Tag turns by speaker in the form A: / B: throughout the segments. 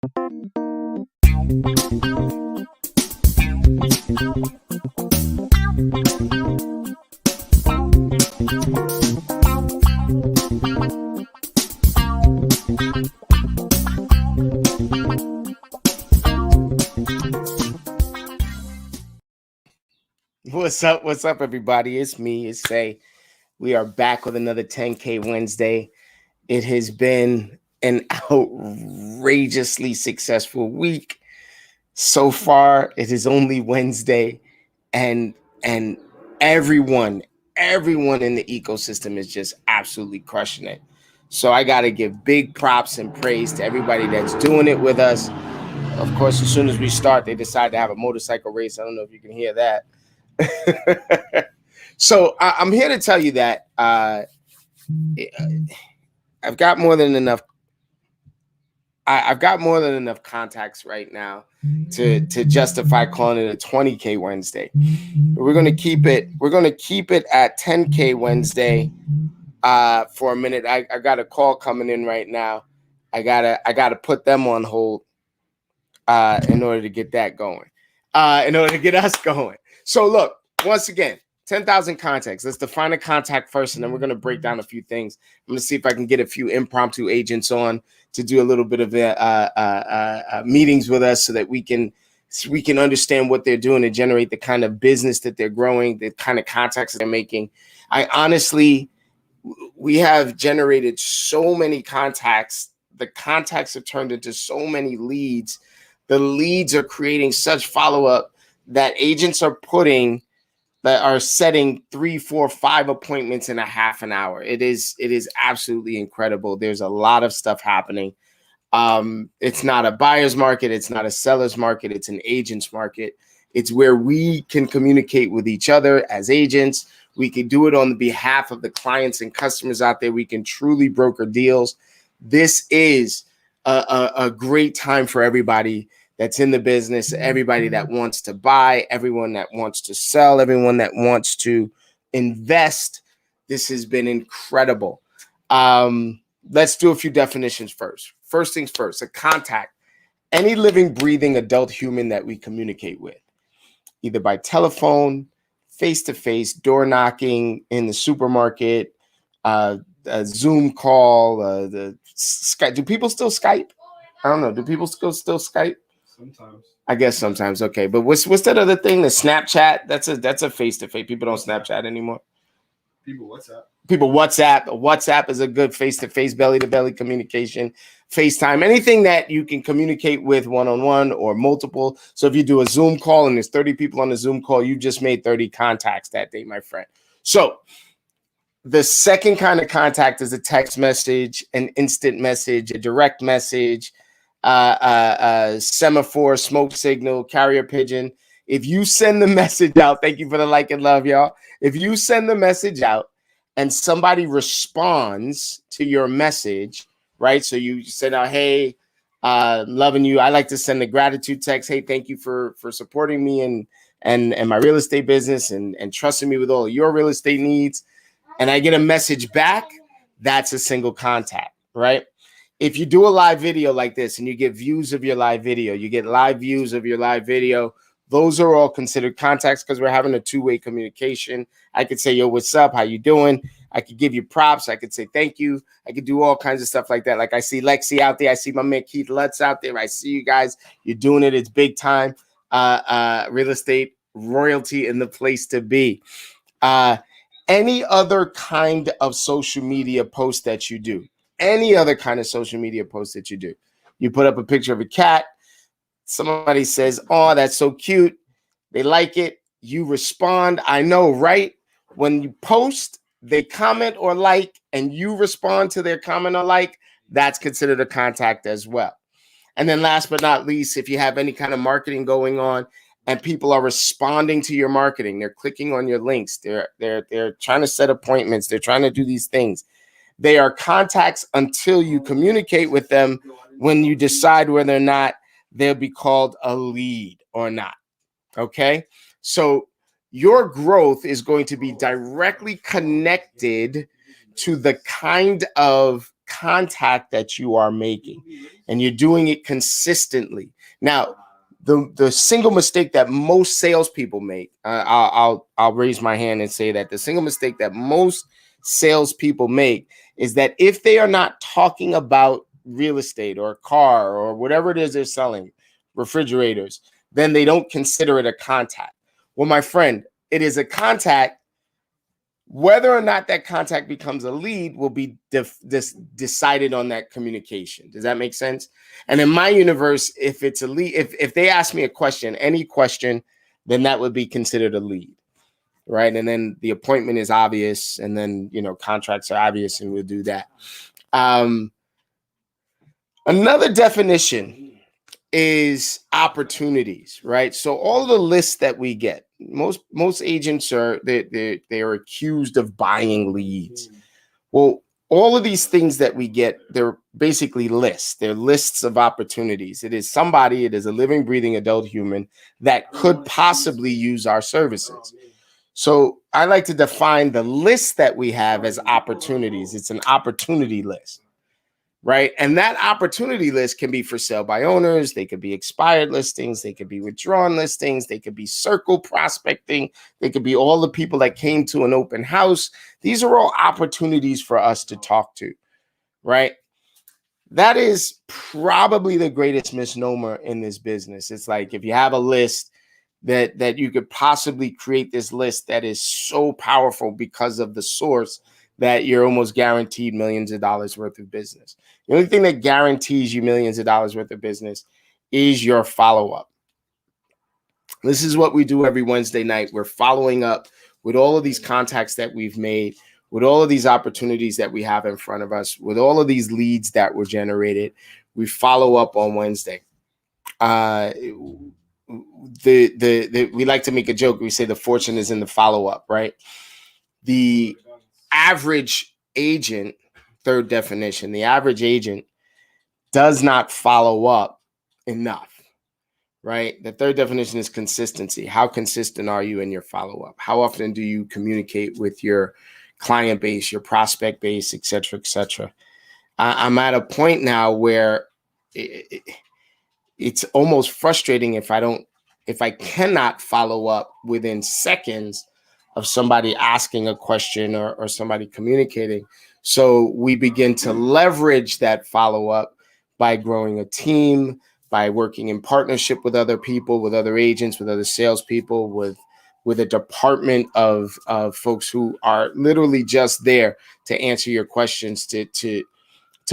A: What's up? What's up, everybody? It's me. It's Say. We are back with another 10K Wednesday. It has been an outrageously successful week so far. It is only Wednesday, and everyone in the ecosystem is just absolutely crushing it. So I got to give big props and praise to everybody that's doing it with us. Of course, as soon as we start, they decide to have a motorcycle race. I don't know if you can hear that. So I'm here to tell you that I've got more than enough. I've got more than enough contacts right now to justify calling it a 20K Wednesday. But we're gonna keep it. We're gonna keep it at 10K Wednesday for a minute. I got a call coming in right now. I gotta put them on hold in order to get that going. In order to get us going. So look, once again, 10,000 contacts. Let's define a contact first, and then we're going to break down a few things. I'm going to see if I can get a few impromptu agents on to do a little bit of meetings with us so that we can understand what they're doing to generate the kind of business that they're growing, the kind of contacts that they're making. We have generated so many contacts. The contacts have turned into so many leads. The leads are creating such follow-up that agents are setting 3, 4, 5 appointments in a half an hour. It is absolutely incredible. There's a lot of stuff happening. It's not a buyer's market. It's not a seller's market. It's an agent's market. It's where we can communicate with each other as agents. We can do it on behalf of the clients and customers out there. We can truly broker deals. This is a great time for everybody that's in the business, everybody that wants to buy, everyone that wants to sell, everyone that wants to invest. This has been incredible. Let's do a few definitions first. First things first, a contact, any living, breathing adult human that we communicate with, either by telephone, face-to-face, door knocking, in the supermarket, a Zoom call, the Skype. Do people still Skype? I don't know. Do people still Skype?
B: Sometimes.
A: I guess sometimes. Okay, but what's that other thing? The Snapchat. That's a face-to-face. People don't Snapchat anymore.
B: People WhatsApp.
A: WhatsApp is a good face-to-face, belly-to-belly communication. FaceTime, anything that you can communicate with one-on-one or multiple. So if you do a Zoom call and there's 30 people on the Zoom call, you just made 30 contacts that day, my friend. So the second kind of contact is a text message, an instant message, a direct message, semaphore, smoke signal, carrier pigeon. If you send the message out, thank you for the like and love, y'all. If you send the message out and somebody responds to your message, right? So you send out, hey, loving you. I like to send a gratitude text. Hey, thank you for supporting me and my real estate business and trusting me with all of your real estate needs. And I get a message back. That's a single contact, right? If you do a live video like this and you get views of your live video, you get live views of your live video, those are all considered contacts because we're having a two-way communication. I could say, yo, what's up? How you doing? I could give you props. I could say thank you. I could do all kinds of stuff like that. Like I see Lexi out there. I see my man Keith Lutz out there. I see you guys. You're doing it. It's big time. Real estate royalty in the place to be. Any other kind of social media post that you do. Any other kind of social media post that you do. You put up a picture of a cat. Somebody says, oh, that's so cute. They like it. You respond. I know, right? When you post, they comment or like, and you respond to their comment or like, that's considered a contact as well. And then last but not least, if you have any kind of marketing going on and people are responding to your marketing, they're clicking on your links, they're trying to set appointments, they're trying to do these things. They are contacts until you communicate with them. When you decide whether or not they'll be called a lead or not. Okay? So your growth is going to be directly connected to the kind of contact that you are making, and you're doing it consistently. Now, the single mistake that most salespeople make, I'll raise my hand and say that the single mistake that most salespeople make is that if they are not talking about real estate or a car or whatever it is they're selling, refrigerators, then they don't consider it a contact. Well, my friend, it is a contact. Whether or not that contact becomes a lead will be decided on that communication. Does that make sense? And in my universe, if it's a lead, if they ask me a question, any question, then that would be considered a lead, right? And then the appointment is obvious, and then, you know, contracts are obvious, and we'll do that. Another definition is opportunities, right? So all the lists that we get, most agents are they are accused of buying leads. Well, all of these things that we get, they're basically lists. They're lists of opportunities. It is a living, breathing adult human that could possibly use our services. So I like to define the list that we have as opportunities. It's an opportunity list, right? And that opportunity list can be for sale by owners. They could be expired listings. They could be withdrawn listings. They could be circle prospecting. They could be all the people that came to an open house. These are all opportunities for us to talk to, right? That is probably the greatest misnomer in this business. It's like, if you have a list that you could possibly create this list that is so powerful because of the source that you're almost guaranteed millions of dollars worth of business. The only thing that guarantees you millions of dollars worth of business is your follow-up. This is what we do every Wednesday night. We're following up with all of these contacts that we've made, with all of these opportunities that we have in front of us, with all of these leads that were generated. We follow up on Wednesday. We like to make a joke. We say the fortune is in the follow-up, right? The average agent, third definition, the average agent does not follow up enough, right? The third definition is consistency. How consistent are you in your follow-up? How often do you communicate with your client base, your prospect base, et cetera, et cetera? I'm at a point now where it's almost frustrating if I cannot follow up within seconds of somebody asking a question or somebody communicating. So we begin to leverage that follow-up by growing a team, by working in partnership with other people, with other agents, with other salespeople, with a department of folks who are literally just there to answer your questions, to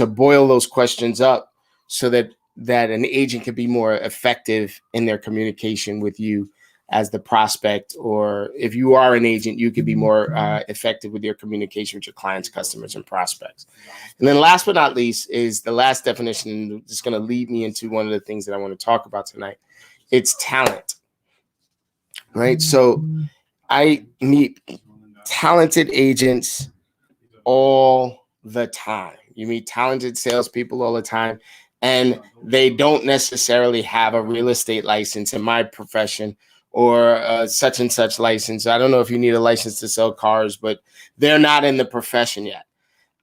A: boil those questions up so that an agent can be more effective in their communication with you as the prospect, or if you are an agent, you could be more effective with your communication with your clients, customers, and prospects. And then last but not least is the last definition. It's going to lead me into one of the things that I want to talk about tonight. It's talent, right? So I meet talented agents all the time. You meet talented salespeople all the time, and they don't necessarily have a real estate license in my profession, or such and such license. I don't know if you need a license to sell cars, but they're not in the profession yet.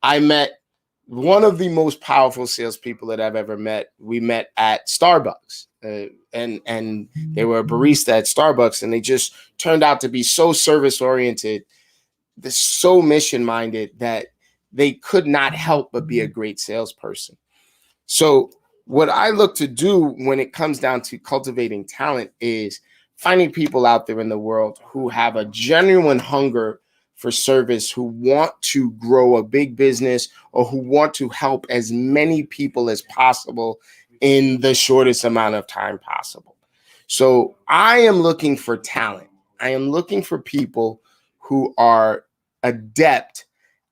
A: I met one of the most powerful salespeople that I've ever met. We met at Starbucks, and they were a barista at Starbucks, and they just turned out to be so service-oriented, so mission-minded, that they could not help but be a great salesperson. So what I look to do when it comes down to cultivating talent is finding people out there in the world who have a genuine hunger for service, who want to grow a big business, or who want to help as many people as possible in the shortest amount of time possible. So I am looking for talent. I am looking for people who are adept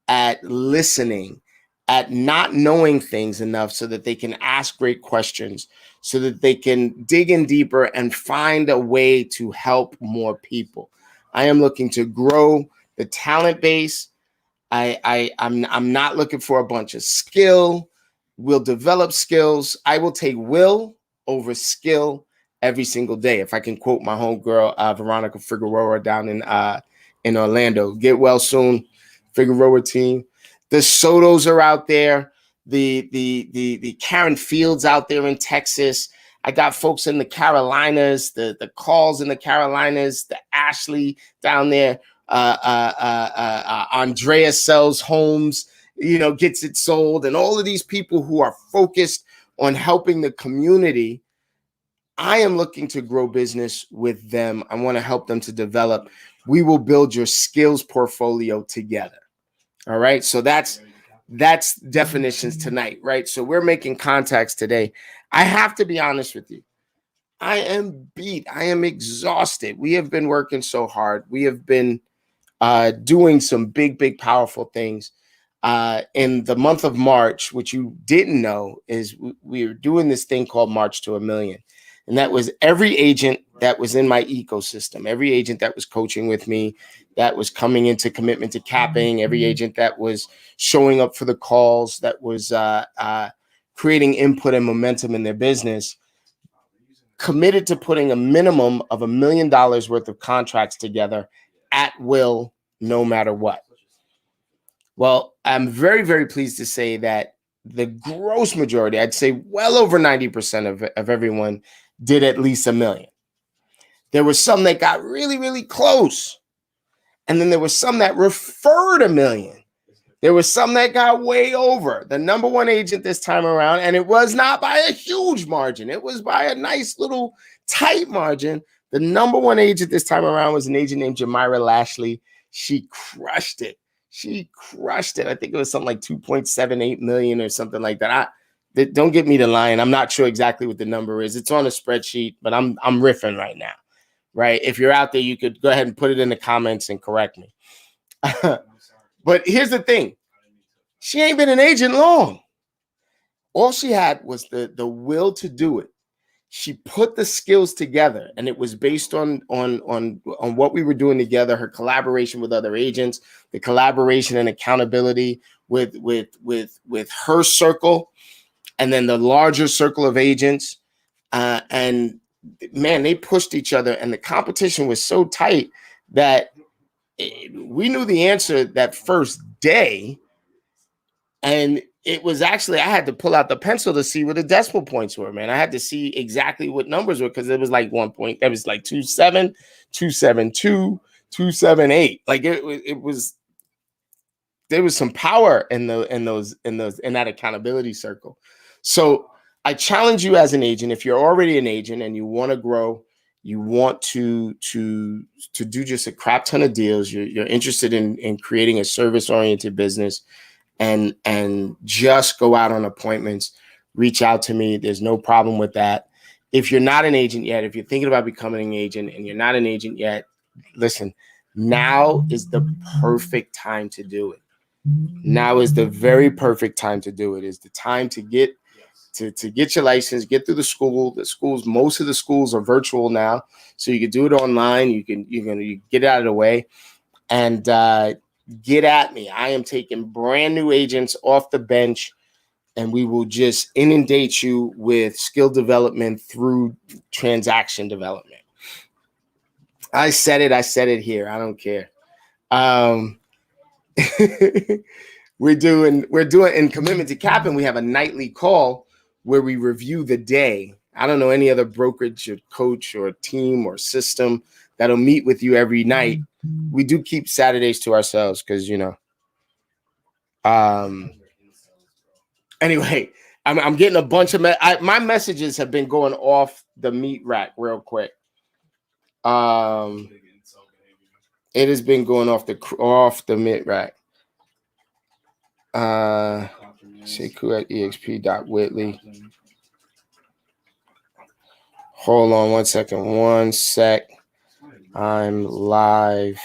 A: at listening, at not knowing things enough so that they can ask great questions, so that they can dig in deeper and find a way to help more people. I am looking to grow the talent base. I'm not looking for a bunch of skill. We'll develop skills. I will take will over skill every single day. If I can quote my homegirl, Veronica Figueroa down in Orlando. Get well soon, Figueroa team. The Sotos are out there. the Karen Fields out there in Texas. I got folks in the Carolinas, the calls in the Carolinas, the Ashley down there. Andrea sells homes, gets it sold, and all of these people who are focused on helping the community. I am looking to grow business with them. I want to help them to develop. We will build your skills portfolio together. All right. So that's definitions tonight, right? So we're making contacts today. I have to be honest with you. I am beat. I am exhausted. We have been working so hard. We have been doing some big, powerful things. In the month of March, which you didn't know, is we were doing this thing called March to a Million. And that was every agent that was in my ecosystem, every agent that was coaching with me, that was coming into Commitment to Capping, every agent that was showing up for the calls, that was creating input and momentum in their business, committed to putting a minimum of $1 million worth of contracts together at will, no matter what. Well, I'm very, very pleased to say that the gross majority, I'd say well over 90% of everyone did at least $1 million. There were some that got really, really close. And then there was some that referred $1 million. There was some that got way over. The number one agent this time around, and it was not by a huge margin. It was by a nice little tight margin. The number one agent this time around was an agent named Jamira Lashley. She crushed it. She crushed it. I think it was something like 2.78 million or something like that. Don't get me to lying. I'm not sure exactly what the number is. It's on a spreadsheet, but I'm riffing right now, right? If you're out there, you could go ahead and put it in the comments and correct me. But here's the thing. She ain't been an agent long. All she had was the will to do it. She put the skills together, and it was based on what we were doing together, her collaboration with other agents, the collaboration and accountability with her circle, and then the larger circle of agents. And man, they pushed each other, and the competition was so tight that we knew the answer that first day. And it was actually, I had to pull out the pencil to see what the decimal points were, man. I had to see exactly what numbers were, because it was like 1 point. It was like 2.7, 2.72, 2.78. Like it was, there was some power in that accountability circle. So I challenge you as an agent, if you're already an agent and you want to grow, you want to do just a crap ton of deals, you're interested in creating a service-oriented business, and just go out on appointments, reach out to me. There's no problem with that. If you're not an agent yet, if you're thinking about becoming an agent and you're not an agent yet, listen, now is the perfect time to do it. Now is the very perfect time to do it. Is the time to get your license, get through the school. The schools, most of the schools are virtual now, so you can do it online. You can get it out of the way, and get at me. I am taking brand new agents off the bench, and we will just inundate you with skill development through transaction development. I said it here. I don't care. We're doing in Commitment to Capping. We have a nightly call where we review the day. I don't know any other brokerage or coach or team or system that'll meet with you every night. We do keep Saturdays to ourselves because, anyway, I'm getting a bunch of my messages have been going off the meat rack real quick. It has been going off the meat rack. Sekou at exp.whitley. Hold on 1 second. 1 sec. I'm live.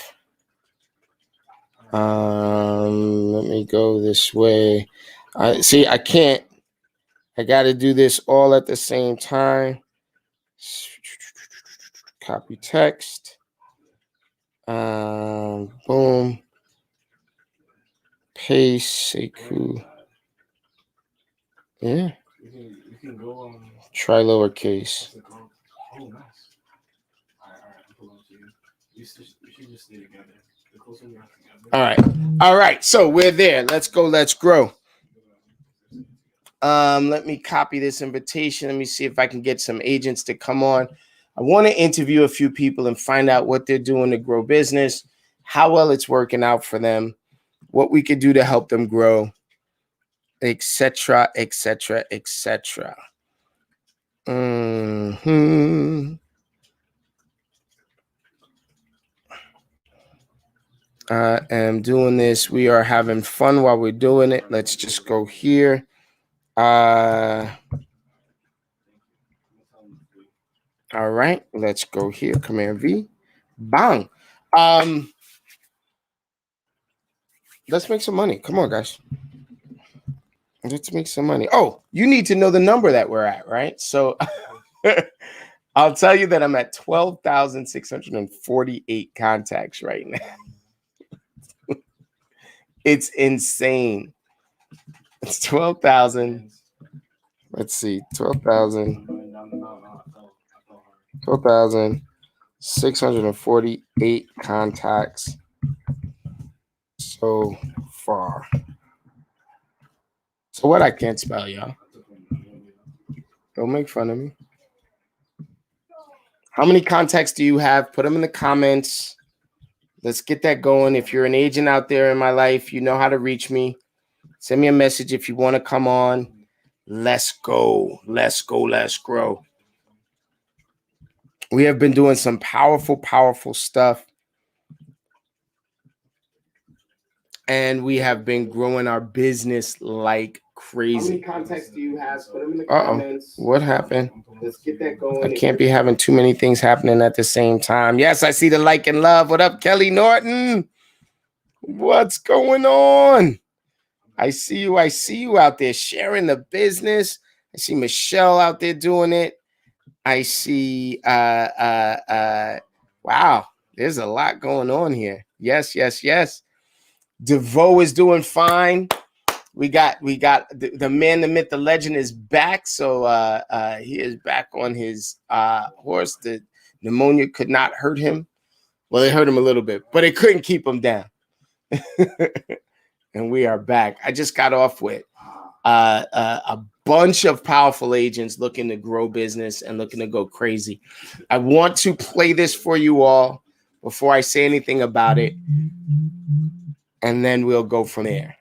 A: Let me go this way. I can't. I got to do this all at the same time. Copy text. Boom. Paste. Sekou. Yeah.
B: You can go
A: Try lowercase.
B: Oh, nice. I'm pulling to you. You should just stay together. The closer we are together.
A: All right. So we're there. Let's go. Let's grow. Let me copy this invitation. Let me see if I can get some agents to come on. I want to interview a few people and find out what they're doing to grow business, how well it's working out for them, what we could do to help them grow, etc., etc., etc. I am doing this. We are having fun while we're doing it. Let's just go here. All right, let's go here. Command V. Bang. Let's make some money. Come on, guys. Let's make some money. Oh, you need to know the number that we're at, right? So I'll tell you that I'm at 12,648 contacts right now. It's insane. It's 12,000. Let's see, 12,648 contacts so far. So what? I can't spell, y'all. Don't make fun of me. How many contacts do you have? Put them in the comments. Let's get that going. If you're an agent out there in my life, you know how to reach me. Send me a message if you want to come on. Let's go. Let's go. Let's grow. We have been doing some powerful, powerful stuff. And we have been growing our business like crazy. How many contacts do you have? Put them in the comments. What happened? Let's get that going. I can't be having too many things happening at the same time. Yes, I see the like and love. What up, Kelly Norton? What's going on? I see you. I see you out there sharing the business. I see Michelle out there doing it. I see wow, there's a lot going on here. Yes, yes, yes. DeVoe is doing fine. We got the man, the myth, the legend is back. So he is back on his horse. The pneumonia could not hurt him. Well, it hurt him a little bit, but it couldn't keep him down. And we are back. I just got off with a bunch of powerful agents looking to grow business and looking to go crazy. I want to play this for you all before I say anything about it, and then we'll go from there.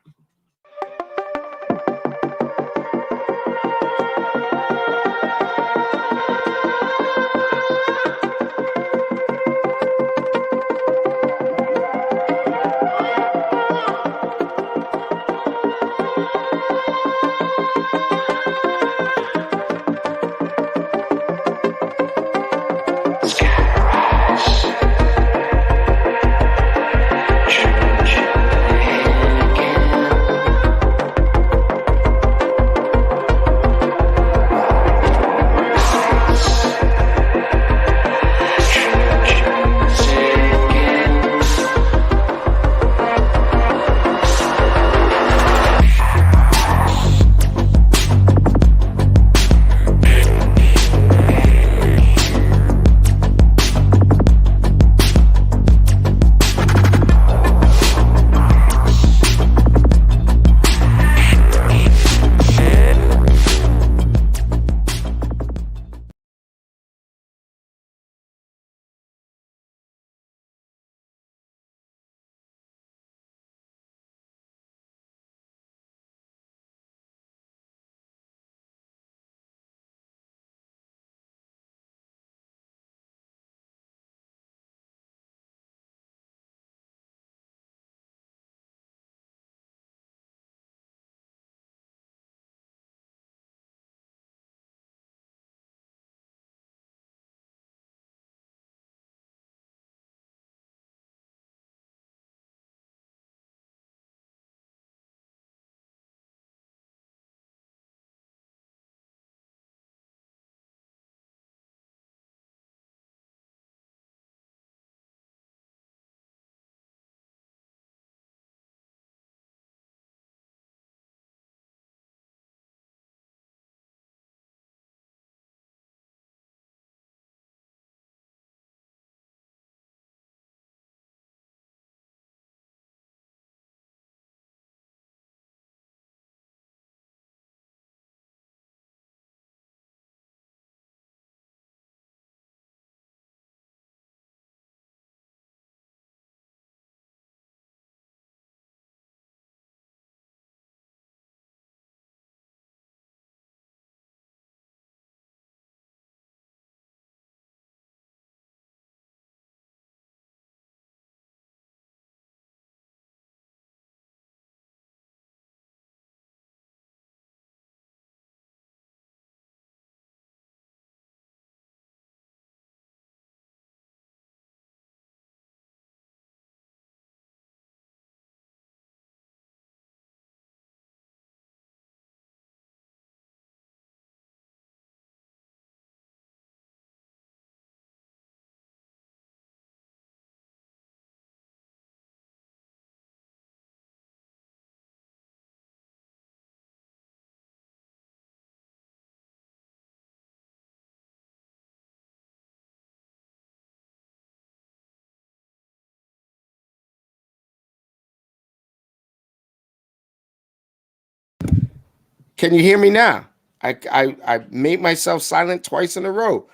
A: Can you hear me now? I made myself silent twice in a row.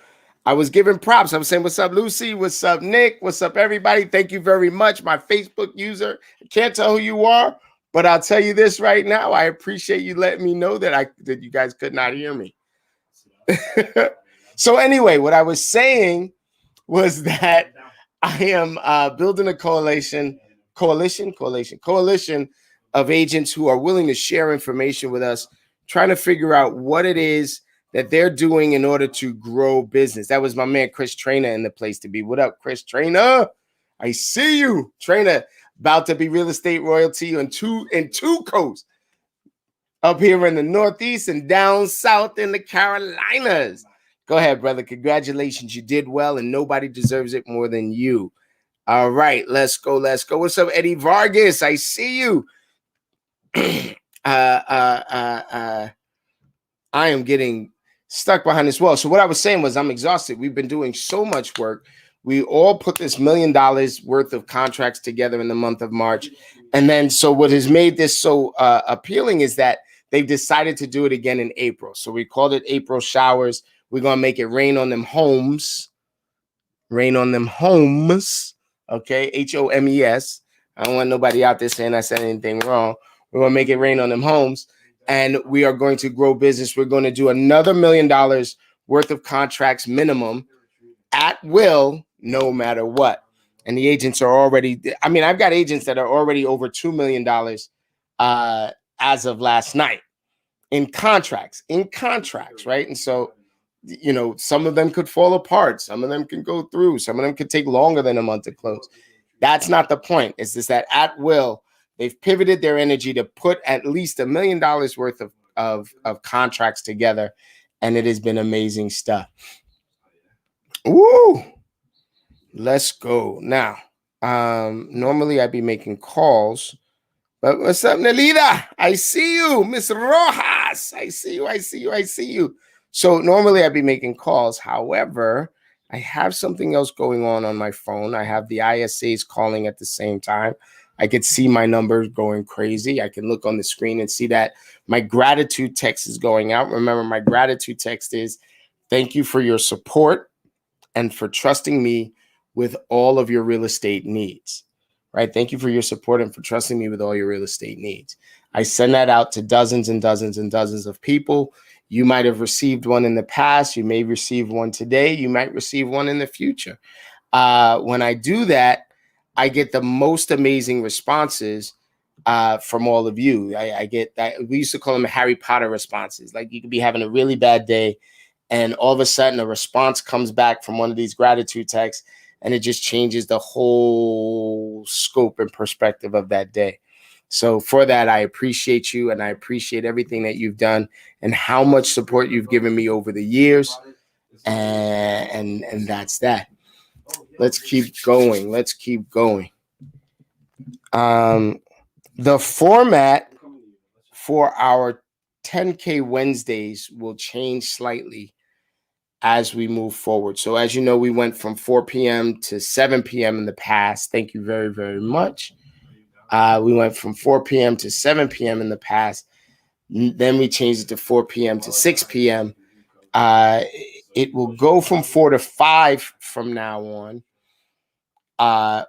A: I was giving props. I was saying, what's up, Lucy? What's up, Nick? What's up, everybody? Thank you very much. My Facebook user. I can't tell who you are, but I'll tell you this right now. I appreciate you letting me know that you guys could not hear me. So anyway, what I was saying was that I am building a coalition of agents who are willing to share information with us, trying to figure out what it is that they're doing in order to grow business. That was my man, Chris Trainer, in the place to be. What up, Chris Trainer? I see you. Trainer, about to be real estate royalty in two coasts, up here in the Northeast and down south in the Carolinas. Go ahead, brother. Congratulations. You did well, and nobody deserves it more than you. All right, let's go. What's up, Eddie Vargas? I see you. I am getting stuck behind this wall. So what I was saying was I'm exhausted. We've been doing so much work. We all put this $1 million worth of contracts together in the month of March. And then, so what has made this so appealing is that they've decided to do it again in April. So we called it April Showers. We're going to make it rain on them homes. Rain on them homes. Okay, HOMES. I don't want nobody out there saying I said anything wrong. We're going to make it rain on them homes. And we are going to grow business. We're going to do another $1 million worth of contracts minimum at will, no matter what. And the agents are already, I mean, I've got agents that are already over $2 million as of last night in contracts, right? And so, you know, some of them could fall apart. Some of them can go through. Some of them could take longer than a month to close. That's not the point. It's just that at will, they've pivoted their energy to put at least $1 million worth of contracts together. And it has been amazing stuff. Woo! Let's go. Now, normally I'd be making calls, but what's up, Nelida? I see you. Miss Rojas. I see you. So normally I'd be making calls. However, I have something else going on my phone. I have the ISAs calling at the same time. I could see my numbers going crazy. I can look on the screen and see that my gratitude text is going out. Remember, my gratitude text is thank you for your support and for trusting me with all of your real estate needs, right? Thank you for your support and for trusting me with all your real estate needs. I send that out to dozens and dozens and dozens of people. You might have received one in the past. You may receive one today. You might receive one in the future. When I do that, I get the most amazing responses from all of you. I get that. We used to call them Harry Potter responses. Like you could be having a really bad day and all of a sudden a response comes back from one of these gratitude texts and it just changes the whole scope and perspective of that day. So for that, I appreciate you and I appreciate everything that you've done and how much support you've given me over the years. And that's that. Let's keep going. The format for our 10K Wednesdays will change slightly as we move forward. So as you know, we went from 4 p.m. to 7 p.m. in the past. Thank you very, very much. We went from 4 p.m. to 7 p.m. in the past. Then we changed it to 4 p.m. to 6 p.m. It will go from 4 to 5 from now on.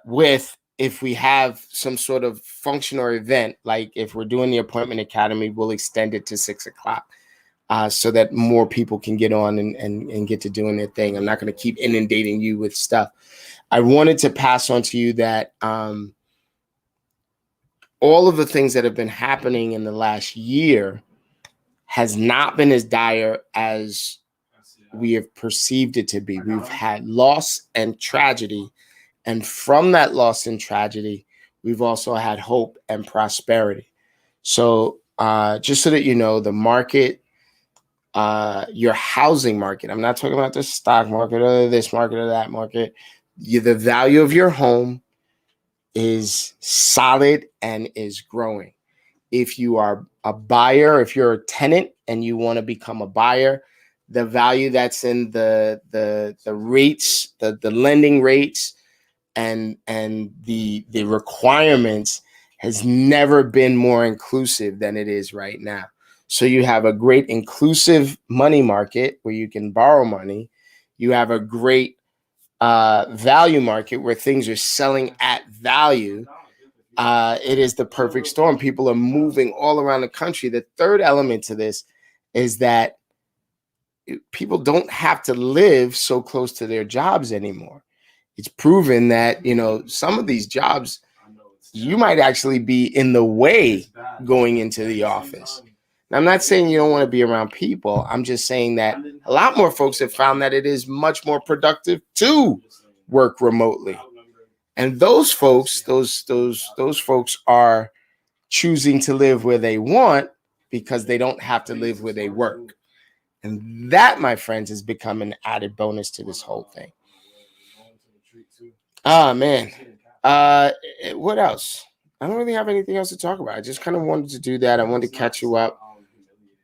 A: With if we have some sort of function or event, like if we're doing the Appointment Academy, we'll extend it to 6 o'clock so that more people can get on and get to doing their thing. I'm not going to keep inundating you with stuff. I wanted to pass on to you that all of the things that have been happening in the last year has not been as dire as we have perceived it to be. We've had loss and tragedy. And from that loss and tragedy, we've also had hope and prosperity. So just so that you know, the market, your housing market, I'm not talking about the stock market or this market or that market. The value of your home is solid and is growing. If you are a buyer, if you're a tenant and you want to become a buyer, the value that's in the rates, the lending rates, and the requirements has never been more inclusive than it is right now. So you have a great inclusive money market where you can borrow money. You have a great value market where things are selling at value. It is the perfect storm. People are moving all around the country. The third element to this is that people don't have to live so close to their jobs anymore. It's proven that, some of these jobs, you might actually be in the way going into the office. Now, I'm not saying you don't want to be around people. I'm just saying that a lot more folks have found that it is much more productive to work remotely. And those folks, those folks are choosing to live where they want because they don't have to live where they work. And that, my friends, has become an added bonus to this whole thing. Ah, man. What else? I don't really have anything else to talk about. I just kind of wanted to do that. I wanted to catch you up.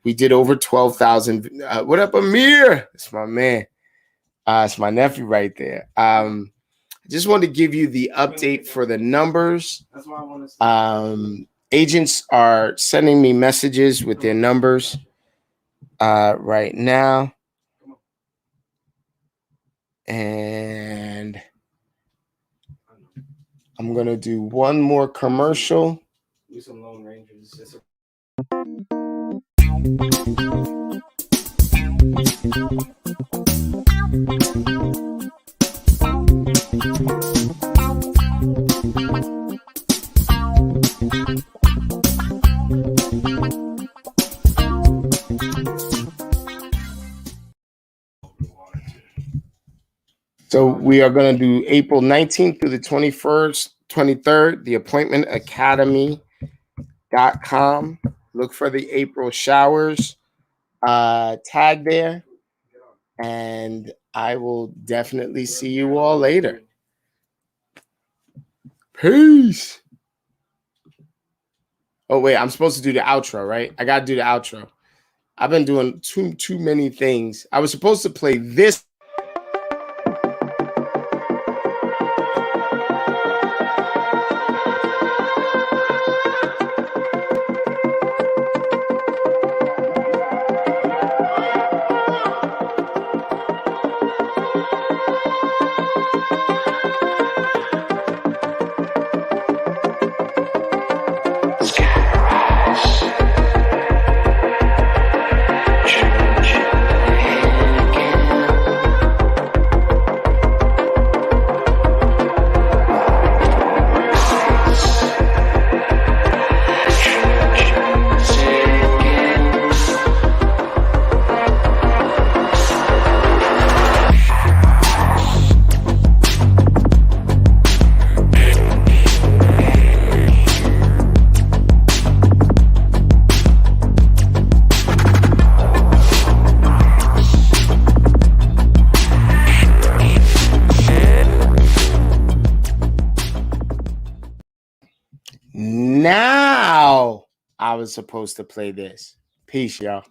A: We did over 12,000. What up, Amir? It's my man. It's my nephew right there. I just wanted to give you the update for the numbers. Agents are sending me messages with their numbers right now. And I'm going to do one more commercial. Some Lone Rangers. So we are going to do April 19th through the 21st, 23rd, the appointmentacademy.com. Look for the April showers tag there. And I will definitely see you all later. Peace. Oh, wait, I'm supposed to do the outro, right? I got to do the outro. I've been doing too many things. I was supposed to play this. Now I was supposed to play this. Peace, y'all.